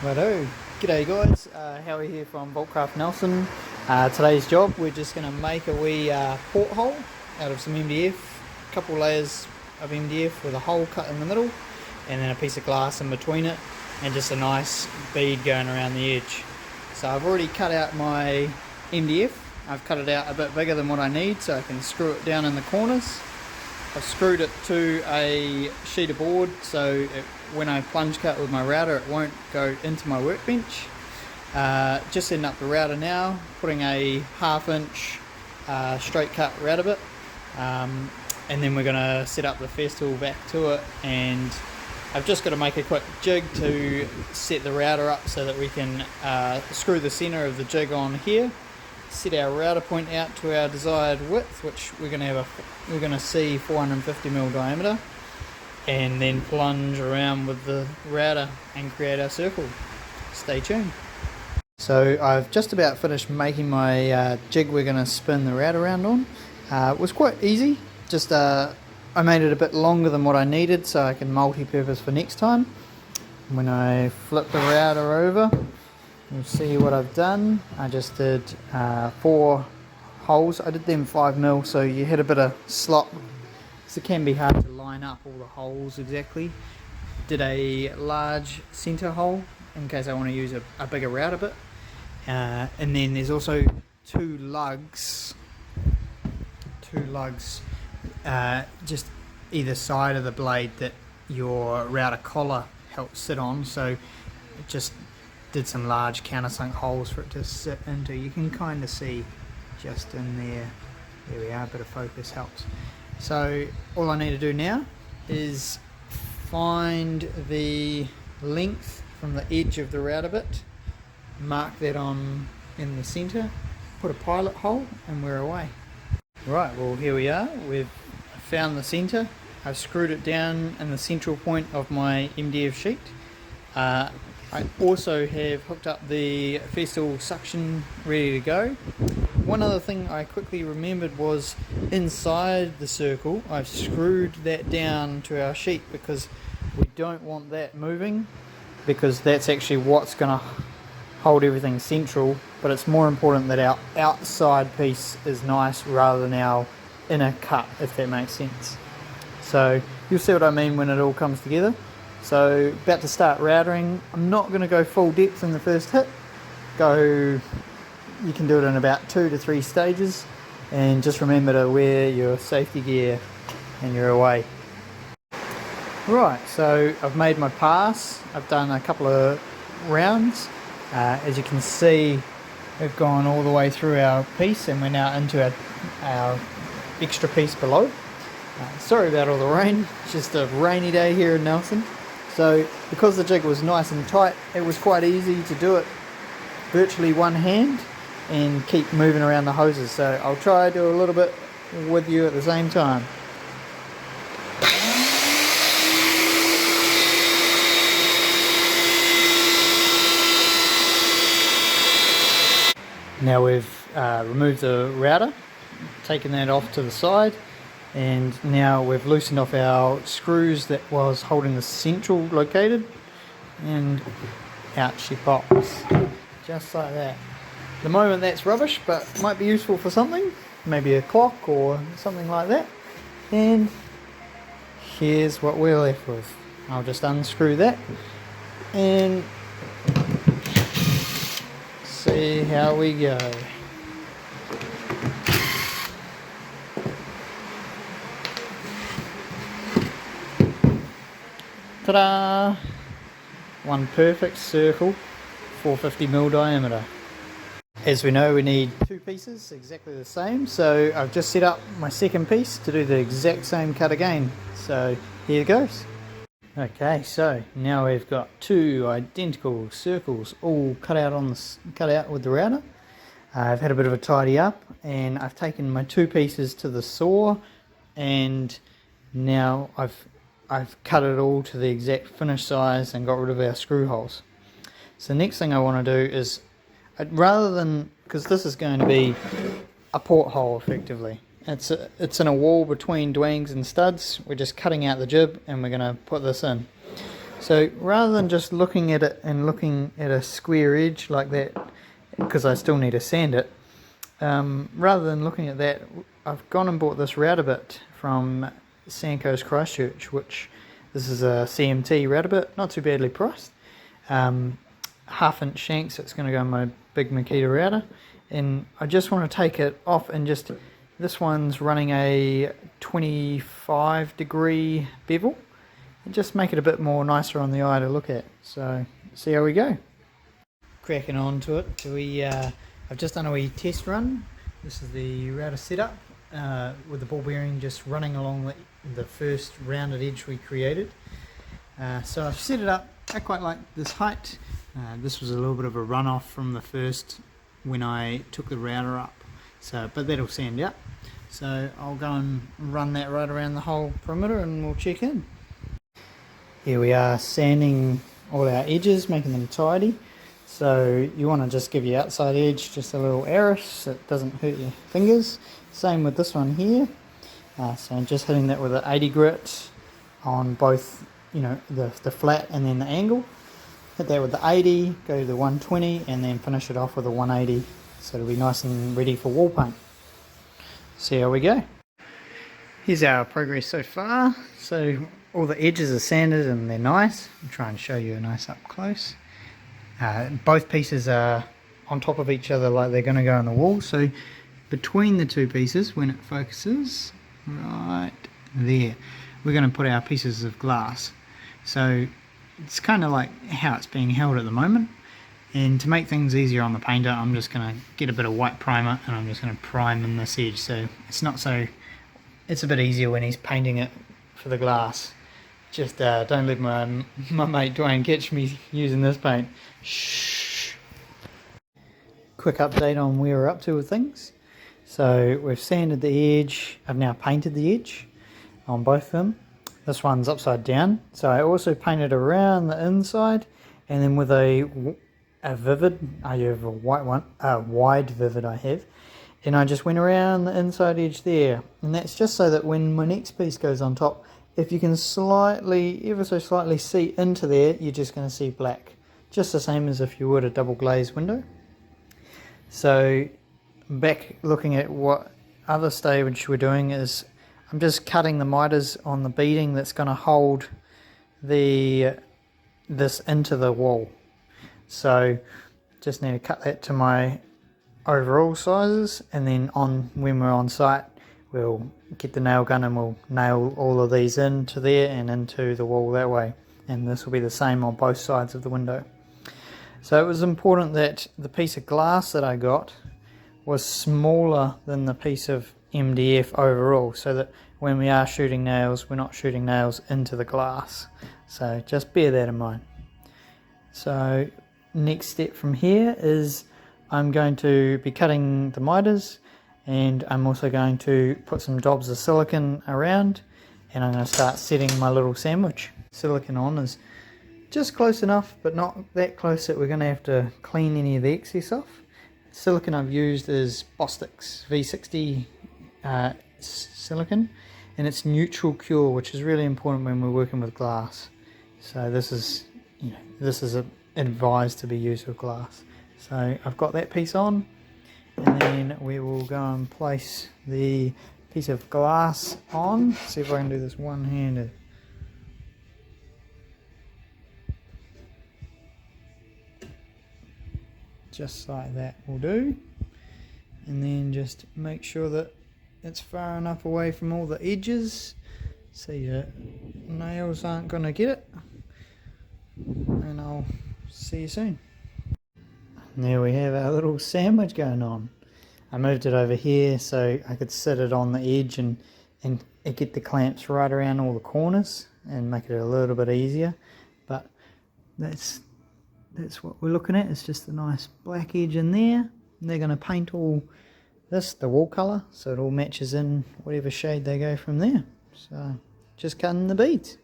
Righto, g'day guys, Howie here from Boltcraft Nelson. Today's job, we're just going to make a wee porthole out of some MDF, a couple layers of MDF with a hole cut in the middle and then a piece of glass in between it and just a nice bead going around the edge. So I've already cut out my MDF. I've cut it out a bit bigger than what I need so I can screw it down in the corners. I've screwed it to a sheet of board so when I plunge cut with my router it won't go into my workbench. Just setting up the router now, putting a 1/2 inch straight cut router bit, and then we're going to set up the festal back to it, and I've just got to make a quick jig to set the router up so that we can screw the center of the jig on here, set our router point out to our desired width, which we're going to see 450mm diameter, and then plunge around with the router and create our circle. Stay tuned. So I've just about finished making my jig we're going to spin the router around on. It was quite easy, just I made it a bit longer than what I needed so I can multi-purpose for next time. When I flip the router over, you'll see what I've done. I just did 4 holes. I did them 5mm, so you had a bit of slop, so it can be hard to line up all the holes exactly. Did a large center hole in case I want to use a bigger router bit, and then there's also two lugs just either side of the blade that your router collar helps sit on, so it just did some large countersunk holes for it to sit into. You can kind of see just in there. There we are, a bit of focus helps. So all I need to do now is find the length from the edge of the router bit, mark that on in the center, put a pilot hole, and we're away. Right, well here we are, we've found the center. I've screwed it down in the central point of my MDF sheet. I also have hooked up the festal suction ready to go. One other thing I quickly remembered was inside the circle I've screwed that down to our sheet because we don't want that moving, because that's actually what's going to hold everything central, but it's more important that our outside piece is nice rather than our inner cut, if that makes sense. So you'll see what I mean when it all comes together. So about to start routering. I'm not going to go full depth in the first hit. You can do it in about 2 to 3 stages, and just remember to wear your safety gear and you're away. Right, so I've made my pass. I've done a couple of rounds. As you can see, we've gone all the way through our piece and we're now into our extra piece below. Sorry about all the rain, it's just a rainy day here in Nelson. So because the jig was nice and tight, it was quite easy to do it virtually one hand and keep moving around the hoses. So I'll try to do a little bit with you at the same time. Now we've removed the router, taken that off to the side, and now we've loosened off our screws that was holding the central located, and out she pops, just like that. At the moment that's rubbish, but might be useful for something, maybe a clock or something like that. And here's what we're left with. I'll just unscrew that and see how we go. Ta-da! One perfect circle, 450mm diameter. As we know, we need 2 pieces exactly the same, so I've just set up my second piece to do the exact same cut again. So here it goes. Okay, so now we've got 2 identical circles all cut out with the router. I've had a bit of a tidy up, and I've taken my 2 pieces to the saw, and now I've cut it all to the exact finished size and got rid of our screw holes. So the next thing I want to do is, rather than, because this is going to be a porthole effectively, it's in a wall between dwangs and studs, we're just cutting out the jib and we're going to put this in. So rather than just looking at it and looking at a square edge like that, because I still need to sand it, rather than looking at that, I've gone and bought this router bit from Sanko's Christchurch, which this is a CMT router bit, not too badly priced. Half-inch shank, so it's going to go in my big Makita router, and I just want to take it off and just, this one's running a 25-degree bevel, and just make it a bit more nicer on the eye to look at. So see how we go. Cracking on to it. I've just done a wee test run. This is the router setup with the ball bearing just running along the first rounded edge we created. So I've set it up. I quite like this height. This was a little bit of a runoff from the first when I took the router up. So, but that'll sand out. So I'll go and run that right around the whole perimeter and we'll check in. Here we are sanding all our edges, making them tidy. So you want to just give your outside edge just a little arish so it doesn't hurt your fingers. Same with this one here. So I'm just hitting that with an 80 grit on both, you know, the flat and then the angle. Hit that with the 80, go to the 120 and then finish it off with a 180 so it'll be nice and ready for wall paint. See how we go. Here's our progress so far. So all the edges are sanded and they're nice. I'll try and show you a nice up close. Both pieces are on top of each other like they're going to go on the wall. So between the two pieces, when it focuses, right there, we're going to put our pieces of glass. So it's kind of like how it's being held at the moment. And to make things easier on the painter, I'm just going to get a bit of white primer and I'm just going to prime in this edge. So it's not so, it's a bit easier when he's painting it for the glass. Just don't let my mate Dwayne catch me using this paint. Shh. Quick update on where we're up to with things. So we've sanded the edge. I've now painted the edge on both of them. This one's upside down. So I also painted around the inside, and then with a vivid, I have a white one, a wide vivid I have, and I just went around the inside edge there, and that's just so that when my next piece goes on top, if you can slightly, ever so slightly see into there, you're just going to see black. Just the same as if you would a double glazed window. So back looking at what other stage we're doing is I'm just cutting the miters on the beading that's going to hold this into the wall. So just need to cut that to my overall sizes, and then when we're on site we'll get the nail gun and we'll nail all of these into there and into the wall that way, and this will be the same on both sides of the window. So it was important that the piece of glass that I got was smaller than the piece of MDF overall, so that when we are shooting nails, we're not shooting nails into the glass. So just bear that in mind. So next step from here is I'm going to be cutting the miters, and I'm also going to put some dobs of silicone around, and I'm going to start setting my little sandwich. Silicone on is just close enough, but not that close that we're going to have to clean any of the excess off. Silicone I've used is Bostik's V60 silicone, and it's neutral cure, which is really important when we're working with glass. So this is, advised to be used with glass. So I've got that piece on, and then we will go and place the piece of glass on. See if I can do this one-handed. Just like that will do, and then just make sure that it's far enough away from all the edges so your nails aren't going to get it, and I'll see you soon. And there we have our little sandwich going on. I moved it over here so I could sit it on the edge and get the clamps right around all the corners and make it a little bit easier, but that's what we're looking at. It's just a nice black edge in there, and they're going to paint all this the wall colour so it all matches in whatever shade they go from there. So just cutting the beads.